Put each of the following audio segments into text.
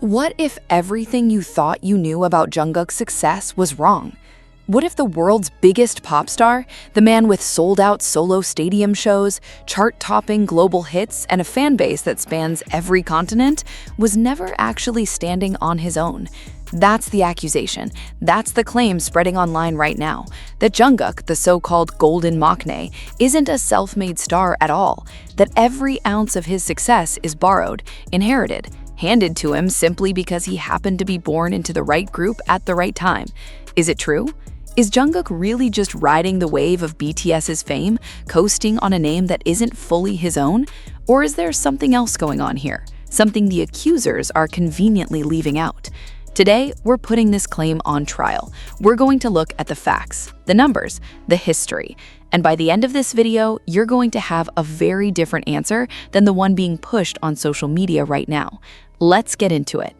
What if everything you thought you knew about Jungkook's success was wrong? What if the world's biggest pop star, the man with sold-out solo stadium shows, chart-topping global hits, and a fan base that spans every continent, was never actually standing on his own? That's the accusation. That's the claim spreading online right now, that Jungkook, the so-called golden Maknae, isn't a self-made star at all, that every ounce of his success is borrowed, inherited, handed to him simply because he happened to be born into the right group at the right time. Is it true? Is Jungkook really just riding the wave of BTS's fame, coasting on a name that isn't fully his own? Or is there something else going on here? Something the accusers are conveniently leaving out? Today, we're putting this claim on trial. We're going to look at the facts, the numbers, the history. And by the end of this video, you're going to have a very different answer than the one being pushed on social media right now. Let's get into it.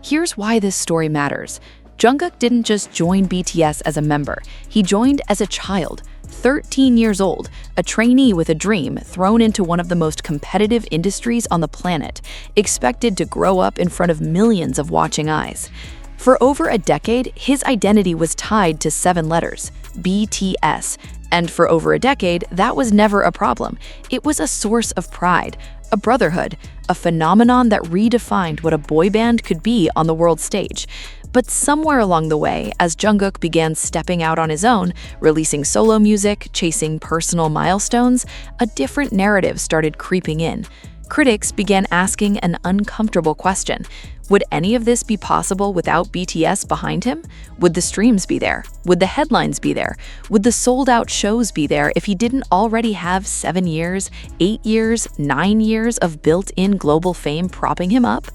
Here's why this story matters. Jungkook didn't just join BTS as a member. He joined as a child, 13 years old, a trainee with a dream thrown into one of the most competitive industries on the planet, expected to grow up in front of millions of watching eyes. For over a decade, his identity was tied to 7 letters, BTS, and for over a decade, that was never a problem. It was a source of pride, a brotherhood, a phenomenon that redefined what a boy band could be on the world stage. But somewhere along the way, as Jungkook began stepping out on his own, releasing solo music, chasing personal milestones, a different narrative started creeping in. Critics began asking an uncomfortable question. Would any of this be possible without BTS behind him? Would the streams be there? Would the headlines be there? Would the sold-out shows be there if he didn't already have 7 years, 8 years, 9 years of built-in global fame propping him up?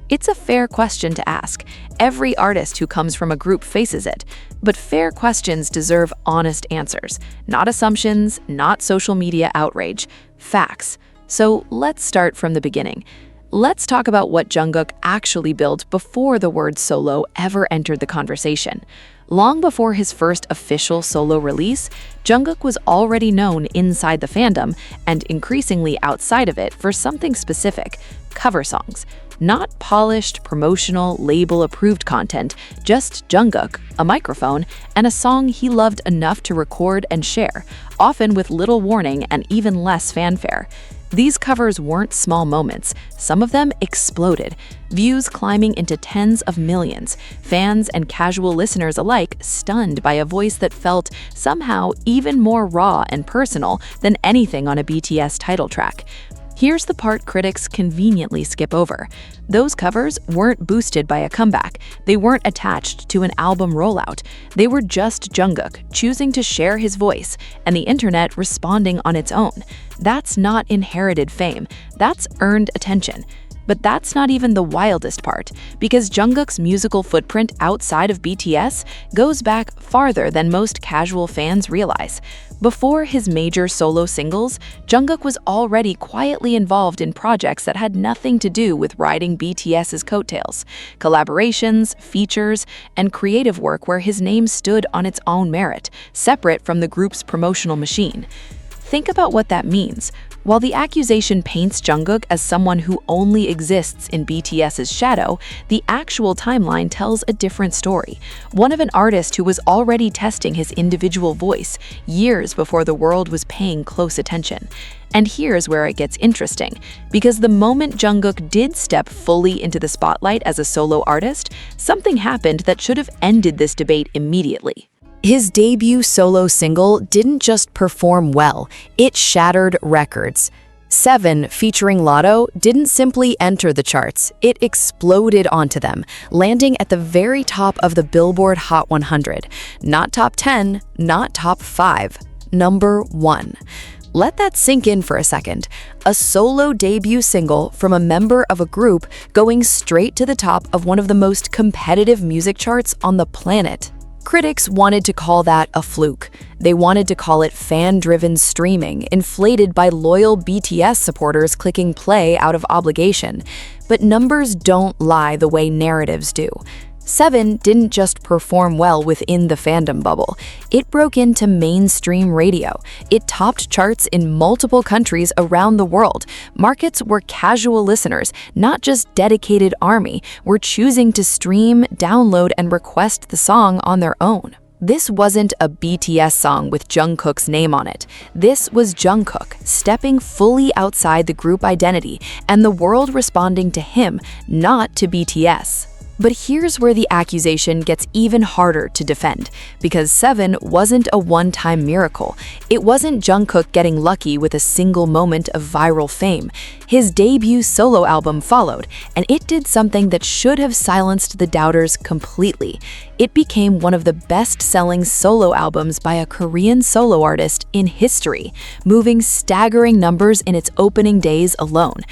It's a fair question to ask. Every artist who comes from a group faces it. But fair questions deserve honest answers, not assumptions, not social media outrage, facts. So let's start from the beginning. Let's talk about what Jungkook actually built before the word solo ever entered the conversation. Long before his first official solo release, Jungkook was already known inside the fandom and increasingly outside of it for something specific: cover songs. Not polished, promotional, label-approved content, just Jungkook, a microphone, and a song he loved enough to record and share, often with little warning and even less fanfare. These covers weren't small moments. Some of them exploded, views climbing into tens of millions, fans and casual listeners alike stunned by a voice that felt somehow even more raw and personal than anything on a BTS title track. Here's the part critics conveniently skip over. Those covers weren't boosted by a comeback. They weren't attached to an album rollout. They were just Jungkook choosing to share his voice and the internet responding on its own. That's not inherited fame. That's earned attention. But that's not even the wildest part, because Jungkook's musical footprint outside of BTS goes back farther than most casual fans realize. Before his major solo singles, Jungkook was already quietly involved in projects that had nothing to do with riding BTS's coattails: collaborations, features, and creative work where his name stood on its own merit, separate from the group's promotional machine. Think about what that means. While the accusation paints Jungkook as someone who only exists in BTS's shadow, the actual timeline tells a different story. One of an artist who was already testing his individual voice years before the world was paying close attention. And here's where it gets interesting, because the moment Jungkook did step fully into the spotlight as a solo artist, something happened that should have ended this debate immediately. His debut solo single didn't just perform well, it shattered records. 7, featuring Lotto, didn't simply enter the charts, it exploded onto them, landing at the very top of the Billboard Hot 100. Not top 10, not top 5, number 1. Let that sink in for a second. A solo debut single from a member of a group going straight to the top of one of the most competitive music charts on the planet. Critics wanted to call that a fluke. They wanted to call it fan-driven streaming, inflated by loyal BTS supporters clicking play out of obligation. But numbers don't lie the way narratives do. Seven didn't just perform well within the fandom bubble, it broke into mainstream radio. It topped charts in multiple countries around the world. Markets where casual listeners, not just dedicated ARMY, were choosing to stream, download, and request the song on their own. This wasn't a BTS song with Jungkook's name on it. This was Jungkook stepping fully outside the group identity and the world responding to him, not to BTS. But here's where the accusation gets even harder to defend, because Seven wasn't a one-time miracle. It wasn't Jungkook getting lucky with a single moment of viral fame. His debut solo album followed, and it did something that should have silenced the doubters completely. It became one of the best-selling solo albums by a Korean solo artist in history, moving staggering numbers in its opening days alone.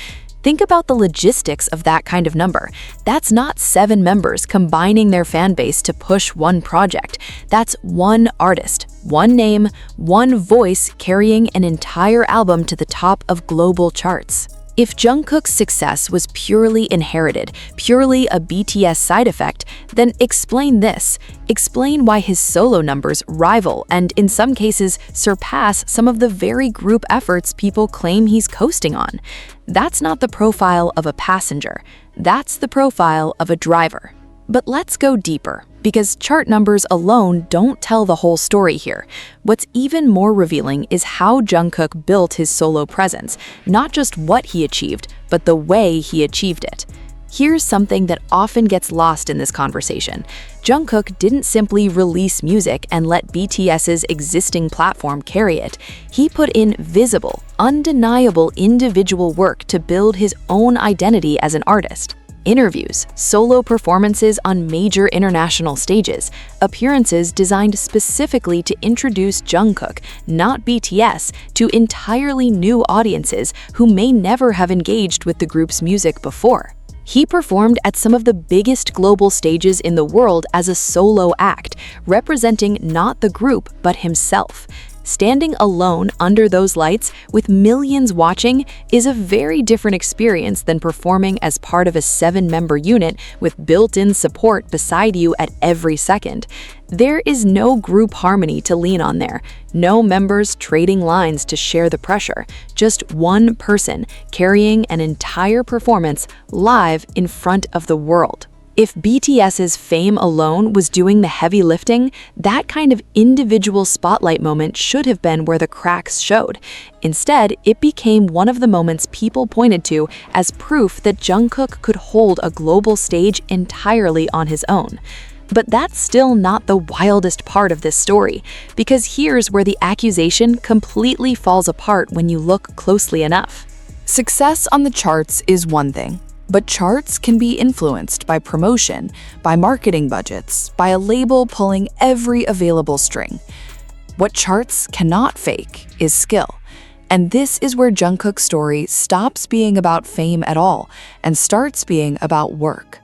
Think about the logistics of that kind of number. That's not 7 members combining their fan base to push one project. That's one artist, one name, one voice carrying an entire album to the top of global charts. If Jungkook's success was purely inherited, purely a BTS side effect, then explain this. Explain why his solo numbers rival and, in some cases, surpass some of the very group efforts people claim he's coasting on. That's not the profile of a passenger. That's the profile of a driver. But let's go deeper, because chart numbers alone don't tell the whole story here. What's even more revealing is how Jungkook built his solo presence, not just what he achieved, but the way he achieved it. Here's something that often gets lost in this conversation. Jungkook didn't simply release music and let BTS's existing platform carry it. He put in visible, undeniable individual work to build his own identity as an artist. Interviews, solo performances on major international stages, appearances designed specifically to introduce Jungkook, not BTS, to entirely new audiences who may never have engaged with the group's music before. He performed at some of the biggest global stages in the world as a solo act, representing not the group but himself. Standing alone under those lights with millions watching is a very different experience than performing as part of a 7-member unit with built-in support beside you at every second. There is no group harmony to lean on there, no members trading lines to share the pressure, just one person carrying an entire performance live in front of the world. If BTS's fame alone was doing the heavy lifting, that kind of individual spotlight moment should have been where the cracks showed. Instead, it became one of the moments people pointed to as proof that Jungkook could hold a global stage entirely on his own. But that's still not the wildest part of this story, because here's where the accusation completely falls apart when you look closely enough. Success on the charts is one thing. But charts can be influenced by promotion, by marketing budgets, by a label pulling every available string. What charts cannot fake is skill. And this is where Jungkook's story stops being about fame at all and starts being about work.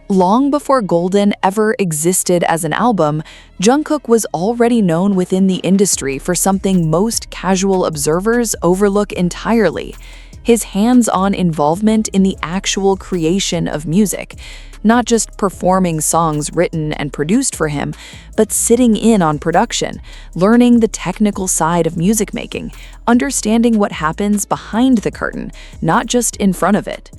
Long before Golden ever existed as an album, Jungkook was already known within the industry for something most casual observers overlook entirely: his hands-on involvement in the actual creation of music, not just performing songs written and produced for him, but sitting in on production, learning the technical side of music making, understanding what happens behind the curtain, not just in front of it.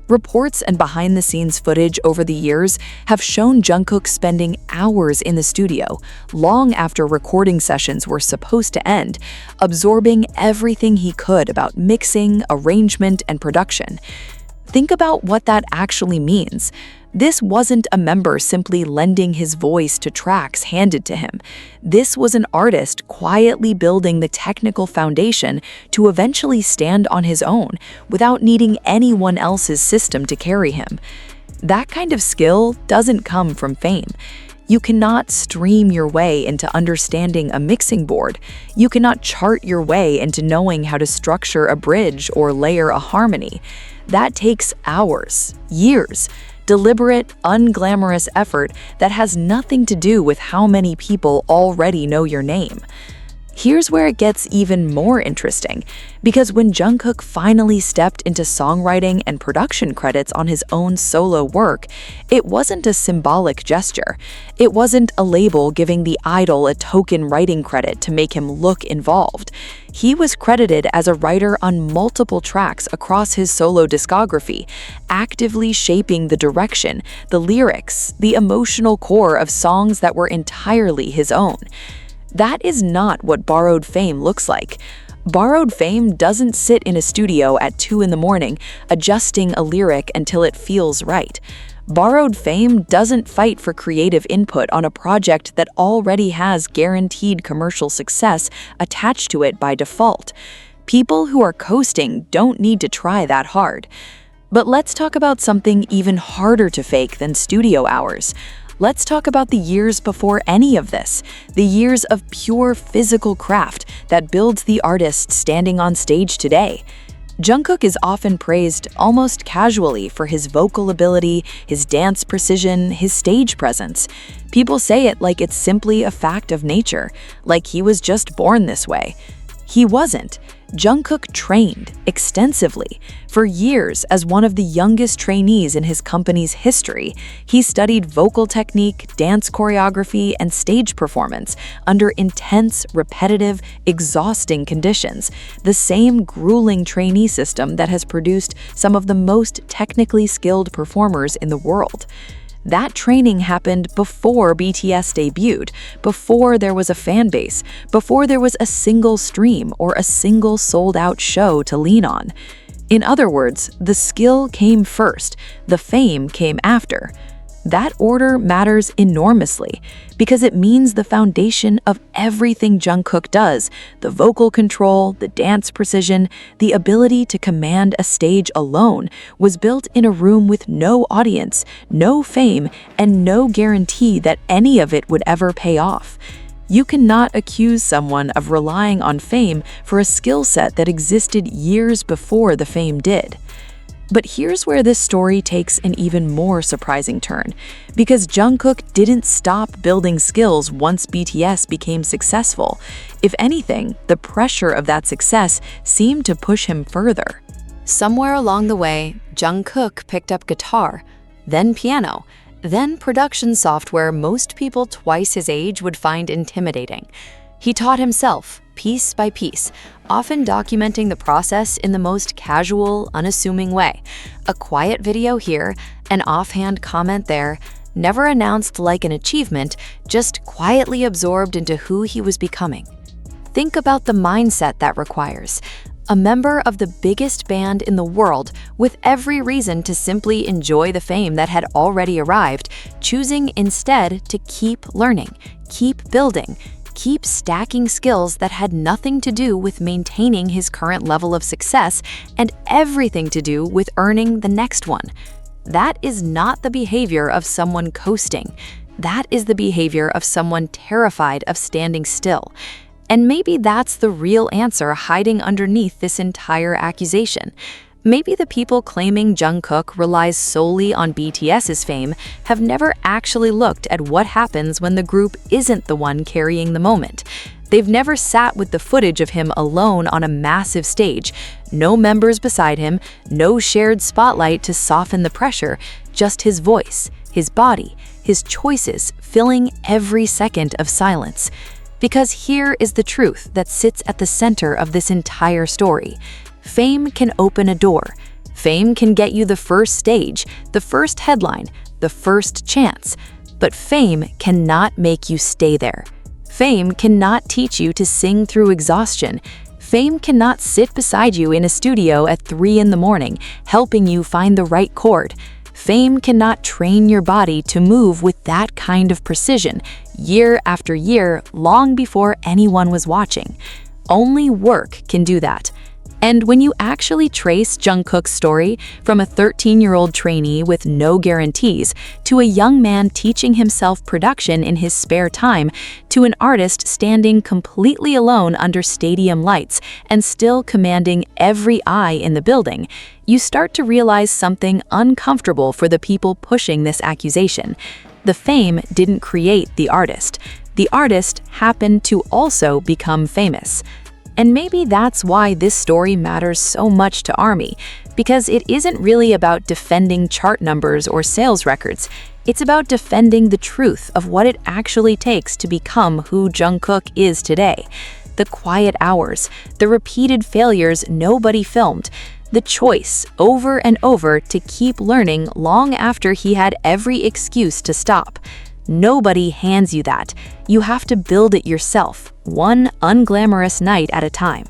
Reports and behind-the-scenes footage over the years have shown Jungkook spending hours in the studio, long after recording sessions were supposed to end, absorbing everything he could about mixing, arrangement, and production. Think about what that actually means. This wasn't a member simply lending his voice to tracks handed to him. This was an artist quietly building the technical foundation to eventually stand on his own without needing anyone else's system to carry him. That kind of skill doesn't come from fame. You cannot stream your way into understanding a mixing board. You cannot chart your way into knowing how to structure a bridge or layer a harmony. That takes hours, years, deliberate, unglamorous effort that has nothing to do with how many people already know your name. Here's where it gets even more interesting, because when Jungkook finally stepped into songwriting and production credits on his own solo work, it wasn't a symbolic gesture. It wasn't a label giving the idol a token writing credit to make him look involved. He was credited as a writer on multiple tracks across his solo discography, actively shaping the direction, the lyrics, the emotional core of songs that were entirely his own. That is not what borrowed fame looks like. Borrowed fame doesn't sit in a studio at 2 in the morning, adjusting a lyric until it feels right. Borrowed fame doesn't fight for creative input on a project that already has guaranteed commercial success attached to it by default. People who are coasting don't need to try that hard. But let's talk about something even harder to fake than studio hours. Let's talk about the years before any of this, the years of pure physical craft that builds the artist standing on stage today. Jungkook is often praised almost casually for his vocal ability, his dance precision, his stage presence. People say it like it's simply a fact of nature, like he was just born this way. He wasn't. Jungkook trained extensively. For years, as one of the youngest trainees in his company's history, he studied vocal technique, dance choreography, and stage performance under intense, repetitive, exhausting conditions, the same grueling trainee system that has produced some of the most technically skilled performers in the world. That training happened before BTS debuted, before there was a fan base, before there was a single stream or a single sold-out show to lean on. In other words, the skill came first, the fame came after. That order matters enormously because it means the foundation of everything Jungkook does, the vocal control, the dance precision, the ability to command a stage alone, was built in a room with no audience, no fame, and no guarantee that any of it would ever pay off. You cannot accuse someone of relying on fame for a skill set that existed years before the fame did. But here's where this story takes an even more surprising turn, because Jungkook didn't stop building skills once BTS became successful. If anything, the pressure of that success seemed to push him further. Somewhere along the way, Jungkook picked up guitar, then piano, then production software most people twice his age would find intimidating. He taught himself, piece by piece, often documenting the process in the most casual, unassuming way. A quiet video here, an offhand comment there, never announced like an achievement, just quietly absorbed into who he was becoming. Think about the mindset that requires. A member of the biggest band in the world, with every reason to simply enjoy the fame that had already arrived, choosing instead to keep learning, keep building, keep stacking skills that had nothing to do with maintaining his current level of success and everything to do with earning the next one. That is not the behavior of someone coasting. That is the behavior of someone terrified of standing still. And maybe that's the real answer hiding underneath this entire accusation. Maybe the people claiming Jungkook relies solely on BTS's fame have never actually looked at what happens when the group isn't the one carrying the moment. They've never sat with the footage of him alone on a massive stage, no members beside him, no shared spotlight to soften the pressure, just his voice, his body, his choices filling every second of silence. Because here is the truth that sits at the center of this entire story. Fame can open a door. Fame can get you the first stage, the first headline, the first chance. But fame cannot make you stay there. Fame cannot teach you to sing through exhaustion. Fame cannot sit beside you in a studio at 3 in the morning, helping you find the right chord. Fame cannot train your body to move with that kind of precision, year after year, long before anyone was watching. Only work can do that. And when you actually trace Jungkook's story from a 13-year-old trainee with no guarantees to a young man teaching himself production in his spare time to an artist standing completely alone under stadium lights and still commanding every eye in the building, you start to realize something uncomfortable for the people pushing this accusation. The fame didn't create the artist. The artist happened to also become famous. And maybe that's why this story matters so much to ARMY, because it isn't really about defending chart numbers or sales records. It's about defending the truth of what it actually takes to become who Jungkook is today. The quiet hours, the repeated failures nobody filmed, the choice over and over to keep learning long after he had every excuse to stop. Nobody hands you that. You have to build it yourself, one unglamorous night at a time.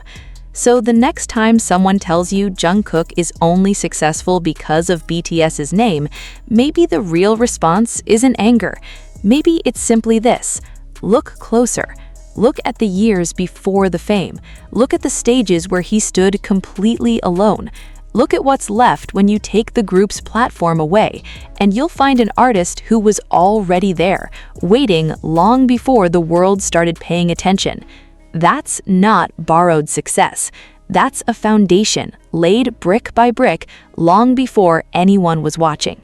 So the next time someone tells you Jungkook is only successful because of BTS's name, maybe the real response isn't anger. Maybe it's simply this: look closer. Look at the years before the fame. Look at the stages where he stood completely alone. Look at what's left when you take the group's platform away, and you'll find an artist who was already there, waiting long before the world started paying attention. That's not borrowed success. That's a foundation laid brick by brick long before anyone was watching.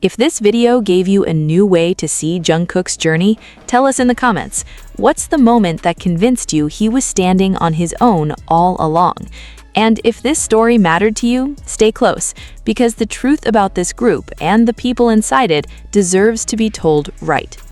If this video gave you a new way to see Jungkook's journey, tell us in the comments. What's the moment that convinced you he was standing on his own all along? And if this story mattered to you, stay close, because the truth about this group and the people inside it deserves to be told right.